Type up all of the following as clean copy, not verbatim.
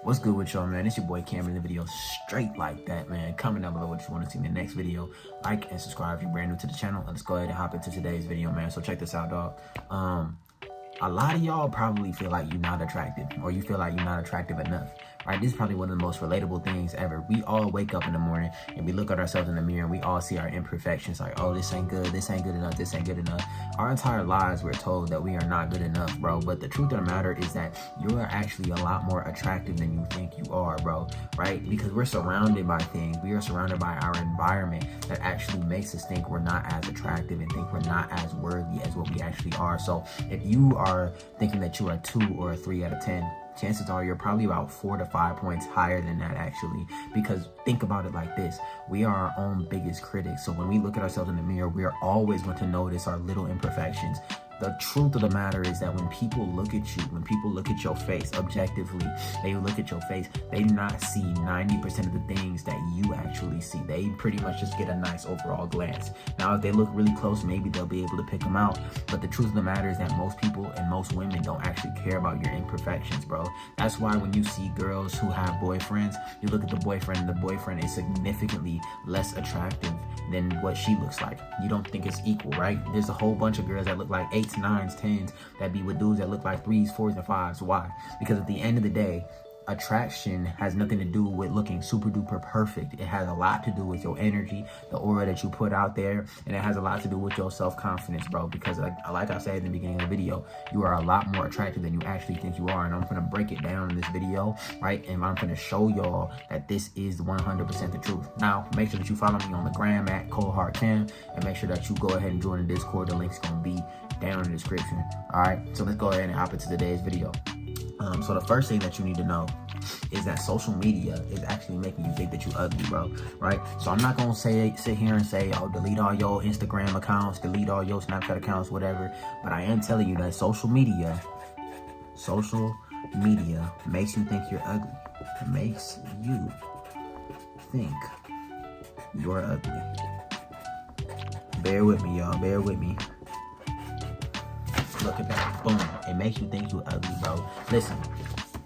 What's good with y'all, man? It's your boy Cam in the video straight like that, man. Comment down below what you want to see in the next video. Like and subscribe if you're brand new to the channel. And let's go ahead and hop into today's video, man. So check this out, dog. A lot of y'all probably feel like you're not attractive, or you feel like you're not attractive enough, right? This is probably one of the most relatable things ever. We all wake up in the morning and we look at ourselves in the mirror and we all see our imperfections, like, oh, this ain't good enough, this ain't good enough. Our entire lives we're told that we are not good enough, bro. But the truth of the matter is that you are actually a lot more attractive than you think you are, bro, right? Because we're surrounded by things, we are surrounded by our environment that actually makes us think we're not as attractive and think we're not as worthy as what we actually are. So if you are thinking that you are a 2 or a 3 out of 10, chances are you're probably about 4 to 5 points higher than that, actually. Because think about it like this: we are our own biggest critics. So when we look at ourselves in the mirror, we are always going to notice our little imperfections. The truth of the matter is that when people look at you, when people look at your face objectively, they look at your face, they do not see 90% of the things that you actually see. They pretty much just get a nice overall glance. Now, if they look really close, maybe they'll be able to pick them out. But the truth of the matter is that most people and most women don't actually care about your imperfections, bro. That's why when you see girls who have boyfriends, you look at the boyfriend and the boyfriend is significantly less attractive than what she looks like. You don't think it's equal, right? There's a whole bunch of girls that look like 8s, 9s, 10s that be with dudes that look like 3s, 4s, and 5s. Why? Because at the end of the day, attraction has nothing to do with looking super duper perfect. It has a lot to do with your energy, the aura that you put out there, and it has a lot to do with your self-confidence, bro. Because like I said in the beginning of the video, you are a lot more attractive than you actually think you are. And I'm gonna break it down in this video, right? And I'm gonna show y'all that this is 100% the truth. Now, make sure that you follow me on the gram at koldheartkam, and make sure that you go ahead and join the Discord. The link's gonna be down in the description. All right, so let's go ahead and hop into today's video. So the first thing that you need to know is that social media is actually making you think that you ugly, bro, right? So I'm not gonna sit here and say, oh, delete all your Instagram accounts, delete all your Snapchat accounts, whatever. But I am telling you that social media makes you think you're ugly. It makes you think you're ugly. Bear with me, y'all. Bear with me. Look at that. Boom. It makes you think you're ugly, bro. Listen,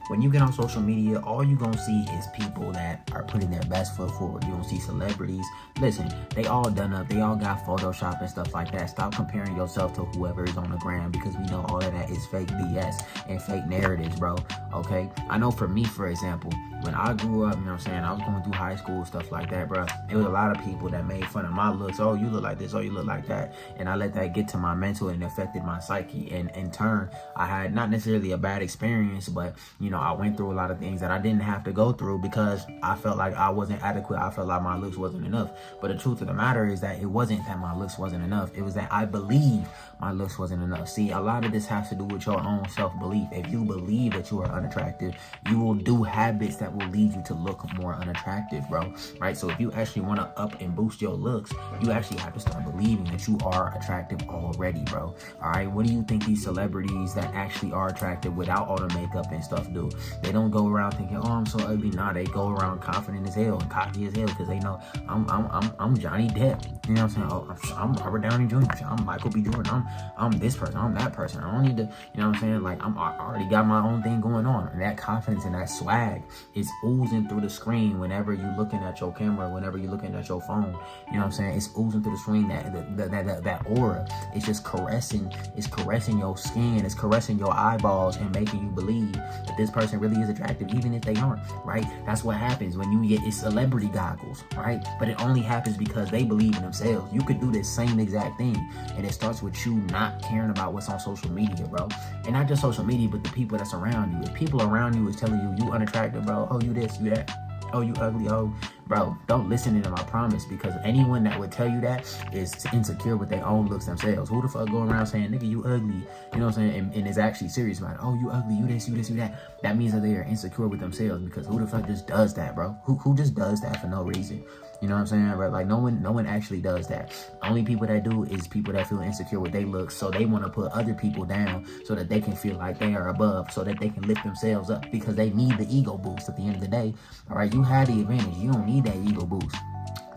when you get on social media, all you're gonna see is people that are putting their best foot forward. You're gonna see celebrities. Listen, they all done up. They all got Photoshop and stuff like that. Stop comparing yourself to whoever is on the gram, because we know all of that is fake BS and fake narratives, bro. Okay? I know for me, for example, when I grew up, you know what I'm saying, I was going through high school, stuff like that, bro. There was a lot of people that made fun of my looks. Oh, you look like this. Oh, you look like that. And I let that get to my mental and affected my psyche. And in turn, I had not necessarily a bad experience, but, you know, I went through a lot of things that I didn't have to go through because I felt like I wasn't adequate. I felt like my looks wasn't enough. But the truth of the matter is that it wasn't that my looks wasn't enough. It was that I believed my looks wasn't enough. See, a lot of this has to do with your own self-belief. If you believe that you are unattractive, you will do habits that will lead you to look more unattractive, bro, right? So if you actually want to up and boost your looks, you actually have to start believing that you are attractive already, bro. All right, what do you think these celebrities that actually are attractive without all the makeup and stuff do? They don't go around thinking, oh, I'm so ugly. Nah, they go around confident as hell and cocky as hell because they know I'm Johnny Depp. You know what I'm saying? Oh, I'm Robert Downey Jr. I'm Michael B. Jordan. I'm this person. I'm that person. I don't need to, you know what I'm saying? Like, I already got my own thing going on. And that confidence and that swag is oozing through the screen whenever you're looking at your camera, whenever you're looking at your phone. You know what I'm saying? It's oozing through the screen. That aura. It's just caressing. It's caressing your skin. It's caressing your eyeballs and making you believe that this person really is attractive, even if they aren't, right? That's what happens when you get celebrity goggles, right? But it only happens because they believe in themselves. You could do this same exact thing, and it starts with you not caring about what's on social media, bro. And not just social media, but the people that's around you. If people around you is telling you unattractive, bro, oh, you this, you that, oh, you ugly, oh, bro, don't listen to them, I promise, because anyone that would tell you that is insecure with their own looks themselves. Who the fuck go around saying, nigga, you ugly, you know what I'm saying, and is actually serious about it? Oh, you ugly, you this, you this, you that. That means that they are insecure with themselves, because who the fuck just does that, bro? Who just does that for no reason? You know what I'm saying? Right? Like, no one actually does that. Only people that do is people that feel insecure with their looks, so they want to put other people down so that they can feel like they are above, so that they can lift themselves up, because they need the ego boost at the end of the day. All right, you have the advantage. You don't need that ego boost.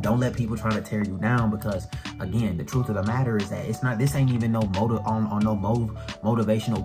Don't let people try to tear you down, because again, the truth of the matter is that this ain't even no motivational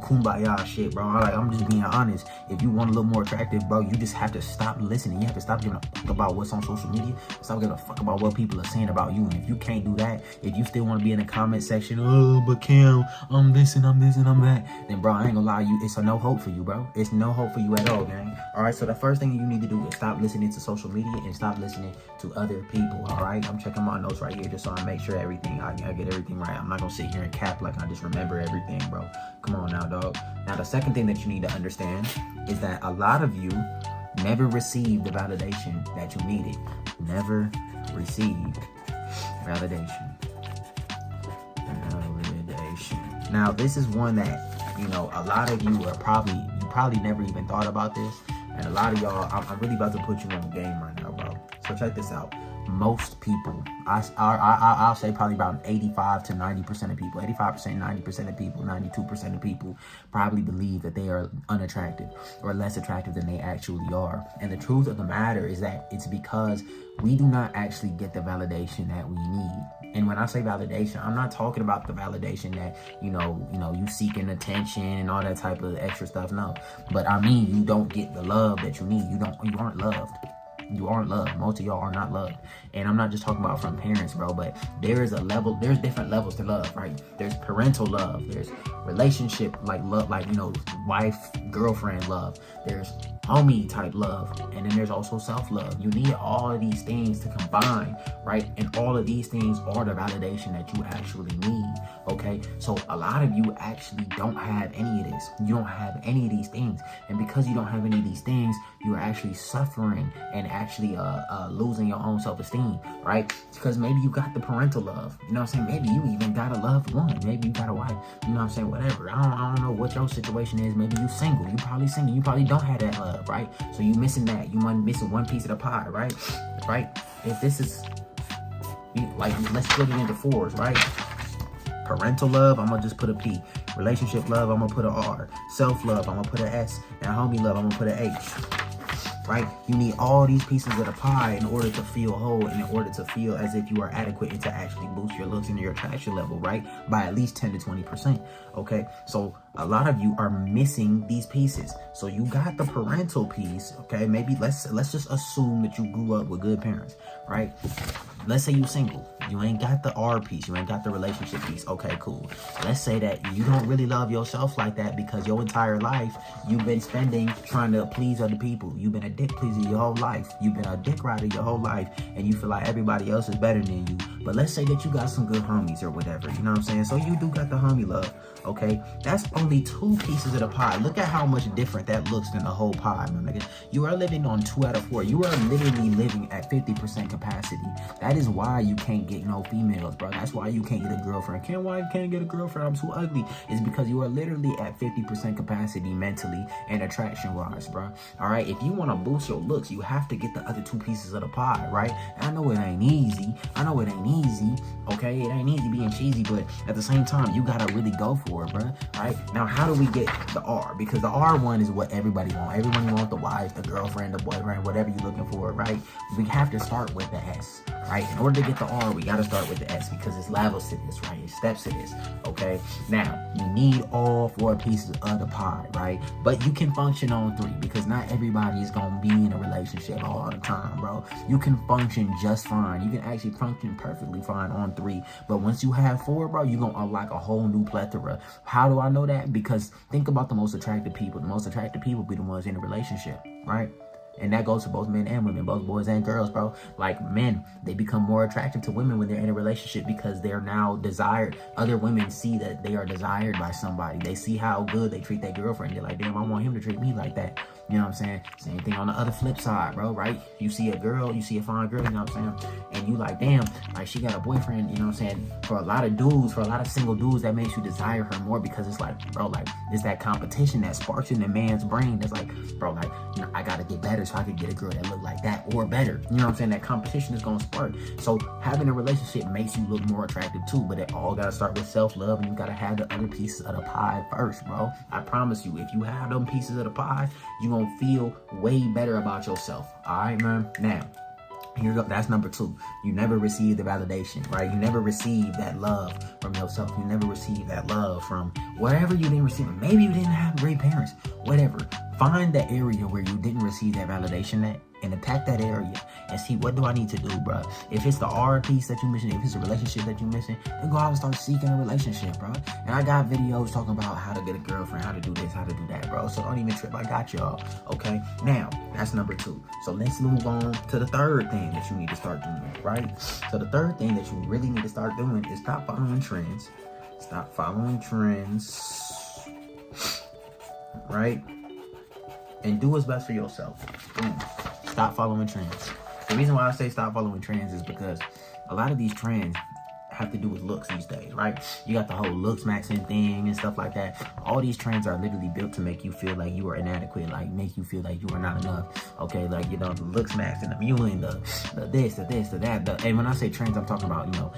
kumbaya shit, bro. Like, I'm just being honest. If you want to look more attractive, bro, you just have to stop listening. You have to stop giving a fuck about what's on social media. Stop giving a fuck about what people are saying about you. And if you can't do that, if you still want to be in the comment section, oh, but Cam, I'm this and I'm this and I'm that, then bro, I ain't gonna lie, it's a no hope for you, bro. It's no hope for you at all, gang. All right, so the first thing you need to do is stop listening to social media and stop listening to other people. All right, I'm checking my notes right here just so I make sure I get everything right. I'm not gonna sit here and cap like I just remember everything, bro. Come on now, dog. Now, the second thing that you need to understand is that a lot of you never received the validation that you needed. Never received validation. Now, this is one that, you know, a lot of you probably never even thought about this, and a lot of y'all, I'm really about to put you on the game right now, bro. So check this out. Most people, I'll say probably about 85 to 90% of people, 85%, 90% of people, 92% of people probably believe that they are unattractive or less attractive than they actually are. And the truth of the matter is that it's because we do not actually get the validation that we need. And when I say validation, I'm not talking about the validation that, you seeking attention and all that type of extra stuff. No, but I mean, you don't get the love that you need. You aren't loved. You aren't loved. Most of y'all are not loved. And I'm not just talking about from parents, bro, but there's different levels to love, right? There's parental love. There's relationship like love, like, wife, girlfriend love. There's homie type love. And then there's also self-love. You need all of these things to combine, right? And all of these things are the validation that you actually need, okay? So a lot of you actually don't have any of this. You don't have any of these things. And because you don't have any of these things, you're actually suffering and actually losing your own self-esteem, right? Because maybe you got the parental love, you know what I'm saying? Maybe you even got a loved one. Maybe you got a wife, you know what I'm saying? Whatever. I don't know what your situation is. Maybe you single. You probably single. You probably don't have that love, right? So you missing that. You might missing one piece of the pie, right? Right? If this is, like, let's split it into fours, right? Parental love, I'm gonna just put a P. Relationship love, I'm gonna put an R. Self-love, I'm gonna put an S. And homie love, I'm gonna put an H. Right? You need all these pieces of the pie in order to feel whole and in order to feel as if you are adequate and to actually boost your looks and your attraction level, right? By at least 10 to 20%. Okay? So a lot of you are missing these pieces. So you got the parental piece, okay? Maybe let's just assume that you grew up with good parents, right? Let's say you single. You ain't got the R piece. You ain't got the relationship piece. Okay, cool. Let's say that you don't really love yourself like that because your entire life you've been spending trying to please other people. You've been a dick pleaser your whole life. You've been a dick rider your whole life, and you feel like everybody else is better than you. But let's say that you got some good homies or whatever. You know what I'm saying? So you do got the homie love. Okay, that's only 2 pieces of the pie. Look at how much different that looks than the whole pie, my nigga. You are living on 2 out of 4. You are literally living at 50% capacity. That is why you can't get no females, bro. That's why you can't get a girlfriend. Why you can't get a girlfriend? I'm too ugly. It's because you are literally at 50% capacity mentally and attraction-wise, bro. All right, if you want to boost your looks, you have to get the other 2 pieces of the pie, right? And I know it ain't easy. Okay? It ain't easy being cheesy, but at the same time, you gotta really go for it, bro. Right? Now, how do we get the R? Because the R one is what everybody wants. Everyone wants the wife, the girlfriend, the boyfriend, whatever you're looking for, right? We have to start with the S, right? In order to get the R, we gotta start with the S because it's levels to this, right? It's steps to this, okay? Now, you need all 4 pieces of the pie, right? But you can function on 3 because not everybody is gonna be in a relationship all the time, bro. You can function just fine. You can actually function perfectly fine on 3. But once you have 4, bro, you're gonna unlock a whole new plethora. How do I know that? Because think about the most attractive people. The most attractive people be the ones in a relationship, right? And that goes for both men and women, both boys and girls, bro. Like men, they become more attractive to women when they're in a relationship because they're now desired. Other women see that they are desired by somebody. They see how good they treat their girlfriend. They're like, damn, I want him to treat me like that. You know what I'm saying? Same thing on the other flip side, bro, right? You see a girl, you see a fine girl, you know what I'm saying? And you like, damn, like she got a boyfriend, you know what I'm saying? For a lot of dudes, for a lot of single dudes, that makes you desire her more because it's like, bro, like, it's that competition that sparks in the man's brain that's like, bro, like, I gotta get better so I can get a girl that look like that or better. You know what I'm saying? That competition is gonna spark. So having a relationship makes you look more attractive too, but it all gotta start with self-love and you gotta have the other pieces of the pie first, bro. I promise you, if you have them pieces of the pie, you're gonna feel way better about yourself. All right, man? Now, Here go, that's number 2. You never receive the validation, right? You never receive that love from yourself. You never receive that love from wherever you didn't receive it. Maybe you didn't have great parents, whatever. Find the area where you didn't receive that validation at and attack that area and see, what do I need to do, bro? If it's the R piece that you're missing, if it's a relationship that you're missing, then go out and start seeking a relationship, bro. And I got videos talking about how to get a girlfriend, how to do this, how to do that, bro. So don't even trip. I got y'all, okay? Now, that's number 2. So let's move on to the third thing that you need to start doing, right? So the third thing that you really need to start doing is stop following trends. Stop following trends, right? And do what's best for yourself. Boom. Stop following trends. The reason why I say stop following trends is because a lot of these trends have to do with looks these days, right? You got the whole looks maxing thing and stuff like that. All these trends are literally built to make you feel like you are inadequate, like make you feel like you are not enough. Okay, like, you know, the looks maxing, the viewing, the this, the that. And when I say trends, I'm talking about, you know,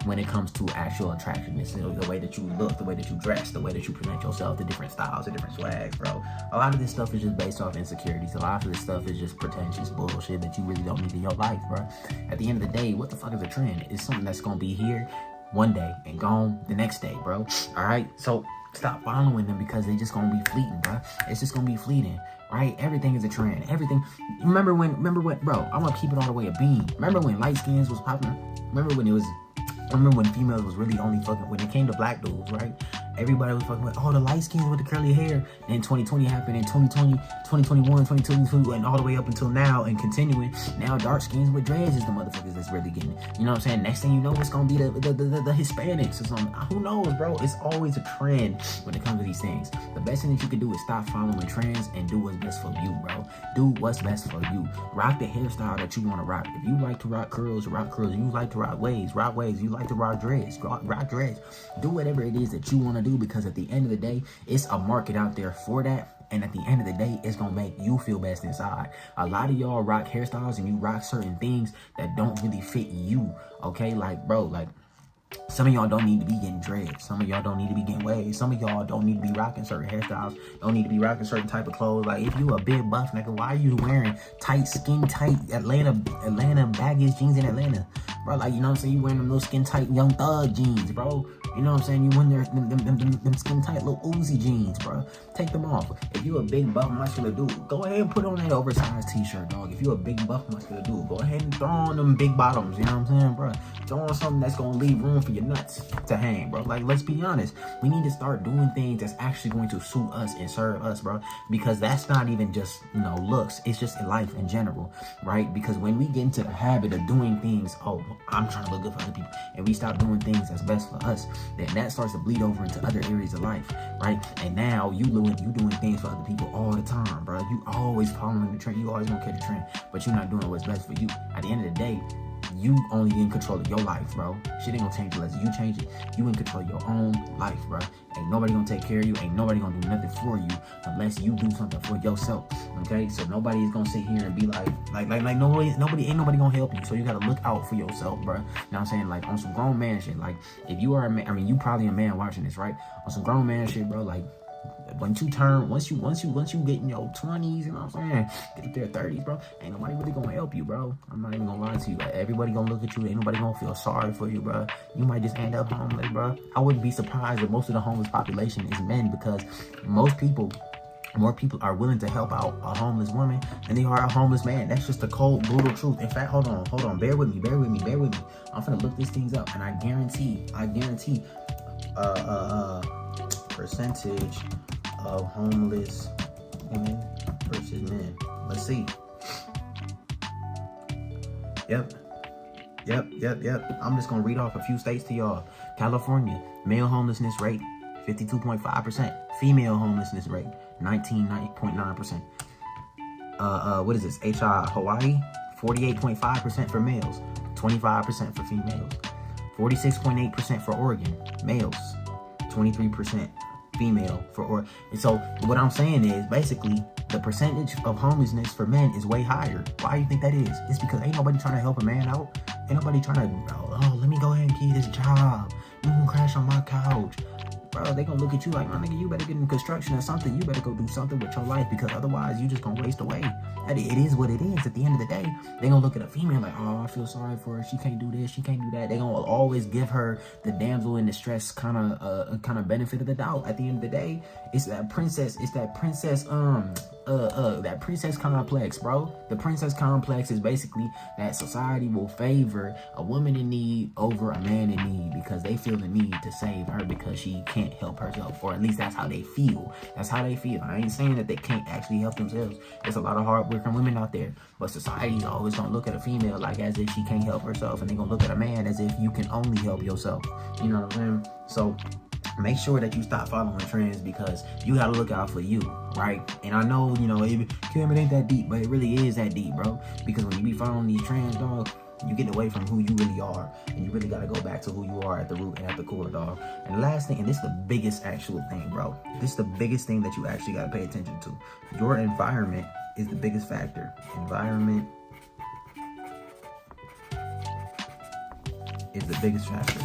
when it comes to actual attractiveness, you know, the way that you look, the way that you dress, the way that you present yourself, the different styles, the different swags, bro. A lot of this stuff is just based off insecurities. A lot of this stuff is just pretentious bullshit that you really don't need in your life, bro. At the end of the day, what the fuck is a trend? It's something that's gonna be here one day and gone the next day, bro. All right, so stop following them because they just gonna be fleeting, bro. It's just gonna be fleeting. Right? Everything is a trend. Everything. Remember what, bro? I'm gonna keep it all the way a beam. Remember when light skins was popular? Remember when females was really only fucking, when it came to black dudes, right? Everybody was fucking with, oh, the light skins with the curly hair. Then 2020 happened, and 2020, 2021, 2022, and all the way up until now, and continuing. Now dark skins with dreads is the motherfuckers that's really getting it. You know what I'm saying? Next thing you know, it's gonna be the Hispanics or something. Who knows, bro? It's always a trend when it comes to these things. The best thing that you can do is stop following trends and do what's best for you, bro. Do what's best for you. Rock the hairstyle that you want to rock. If you like to rock curls, rock curls. If you like to rock waves, rock waves. You like to rock dreads, rock dreads. Do whatever it is that you want to do, because at the end of the day, it's a market out there for that. And at the end of the day, it's gonna make you feel best inside. A lot of y'all rock hairstyles and you rock certain things that don't really fit you, okay? Like, bro, like, some of y'all don't need to be getting dreads. Some of y'all don't need to be getting waves. Some of y'all don't need to be rocking certain hairstyles. Don't need to be rocking certain type of clothes. Like, if you a big buff nigga, why are you wearing tight, skin tight Atlanta baggiest jeans in Atlanta? Bro, like, you know what I'm saying? You wearing them little skin tight Young Thug jeans, bro. You know what I'm saying? You wearing them skin tight little Uzi jeans, bro. Take them off. If you a big buff muscular dude, go ahead and put on that oversized t-shirt, dog. If you a big buff muscular dude, go ahead and throw on them big bottoms. You know what I'm saying, bro? Throw on something that's gonna leave room for your nuts to hang, bro. Like, let's be honest. We need to start doing things that's actually going to suit us and serve us, bro. Because that's not even just, you know, looks. It's just in life in general, right? Because when we get into the habit of doing things, oh, I'm trying to look good for other people, and we stop doing things that's best for us, then that starts to bleed over into other areas of life, right? And now you doing things for other people all the time, bro. You always following the trend. You always gonna catch a trend, but you're not doing what's best for you. At the end of the day, you only in control of your life, bro. Shit ain't gonna change unless you change it. You in control of your own life, bro. Ain't nobody gonna take care of you. Ain't nobody gonna do nothing for you unless you do something for yourself. Okay? So nobody is gonna sit here and be like nobody gonna help you. So you gotta look out for yourself, bro. You know what I'm saying? Like, on some grown man shit. Like, if you are a man, I mean, you probably a man watching this, right? On some grown man shit, bro. Like, once you get in your 20s, you know what I'm saying, get their 30s, bro, ain't nobody really gonna help you, bro. I'm not even gonna lie to you. Like, everybody gonna look at you. Ain't nobody gonna feel sorry for you, bro. You might just end up homeless, bro. I wouldn't be surprised if most of the homeless population is men, because more people are willing to help out a homeless woman than they are a homeless man. That's just the cold, brutal truth. In fact, hold on, bear with me. I'm finna look these things up, and I guarantee percentage of homeless women versus men. Let's see. Yep. I'm just gonna read off a few states to y'all. California, male homelessness rate 52.5%. Female homelessness rate 19.9%. What is this? Hawaii, 48.5% for males, 25% for females. 46.8% for Oregon, males, 23% female for Oregon. And so what I'm saying is, basically, the percentage of homelessness for men is way higher. Why do you think that is? It's because ain't nobody trying to help a man out. Ain't nobody trying to, oh, let me go ahead and give you this job. You can crash on my couch. bro, they gonna look at you like, my nigga, you better get in construction or something. You better go do something with your life, because otherwise you just gonna waste away. And it is what it is. At the end of the day, they gonna look at a female like, oh, I feel sorry for her. She can't do this. She can't do that. They gonna always give her the damsel in distress kind of benefit of the doubt. At the end of the day, it's that princess. It's that princess. That princess complex, bro. The princess complex is basically that society will favor a woman in need over a man in need because they feel the need to save her because she can't help herself, or at least that's how they feel. That's how they feel. I ain't saying that they can't actually help themselves. There's a lot of hard-working women out there, but society always gonna look at a female like as if she can't help herself, and they gonna look at a man as if you can only help yourself. You know what I'm saying? So make sure that you stop following trends, because you gotta look out for you, right? And I know, Kim, it ain't that deep, but it really is that deep, bro. Because when you be following these trends, dog, you get away from who you really are, and you really gotta go back to who you are at the root and at the core, dog. And the last thing, and this is the biggest actual thing, bro. This is the biggest thing that you actually gotta pay attention to. Your environment is the biggest factor. Environment is the biggest factor.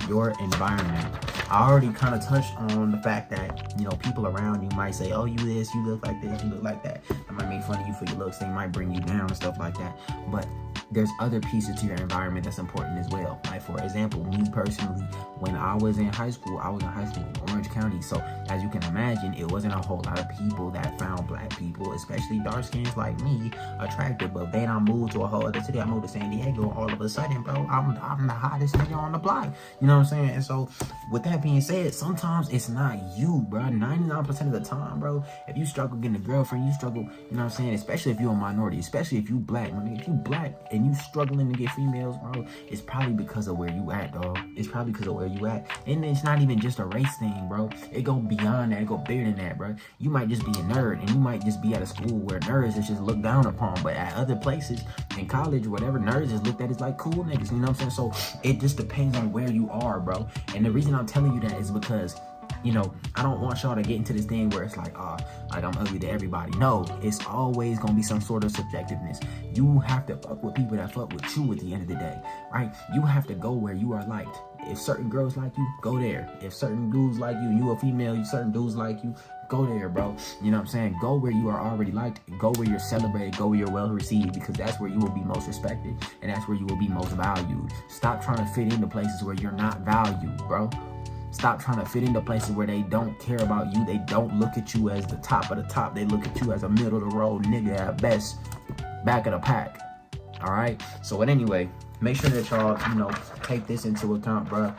Your environment. I already kind of touched on the fact that, people around you might say, oh, you this, you look like this, you look like that. They might make fun of you for your looks. They might bring you down and stuff like that. But there's other pieces to your environment that's important as well. Like, for example, me personally, when I was in high school in Orange County. So as you can imagine, it wasn't a whole lot of people that found black people, especially dark skins like me, attractive. But then I moved to a whole other city. I moved to San Diego. All of a sudden, bro, I'm the hottest nigga on the block. You know what I'm saying? And so with that being said, sometimes it's not you, bro. 99% of the time, bro, if you struggle getting a girlfriend, you struggle, you know what I'm saying? Especially if you're a minority, especially if you black. I mean, if you black and you struggling to get females, bro, it's probably because of where you at, dog. It's probably because of where you at. And it's not even just a race thing, bro. It go beyond that. It go bigger than that, bro. You might just be a nerd, and you might just be at a school where nerds is just looked down upon. But at other places, in college, whatever, nerds is looked at as like cool niggas, you know what I'm saying? So it just depends on where you are, bro. And the reason I'm telling you that is because, I don't want y'all to get into this thing where it's like, like I'm ugly to everybody. No, it's always gonna be some sort of subjectiveness. You have to fuck with people that fuck with you at the end of the day, right? You have to go where you are liked. If certain girls like you, go there. If certain dudes like you a female, certain dudes like you, go there, bro. You know what I'm saying? Go where you are already liked. Go where you're celebrated. Go where you're well received, because that's where you will be most respected, and that's where you will be most valued. Stop trying to fit into places where you're not valued, bro. Stop trying to fit into places where they don't care about you. They don't look at you as the top of the top. They look at you as a middle of the road nigga at best, back of the pack. All right? So, but anyway, make sure that y'all, take this into account, bro.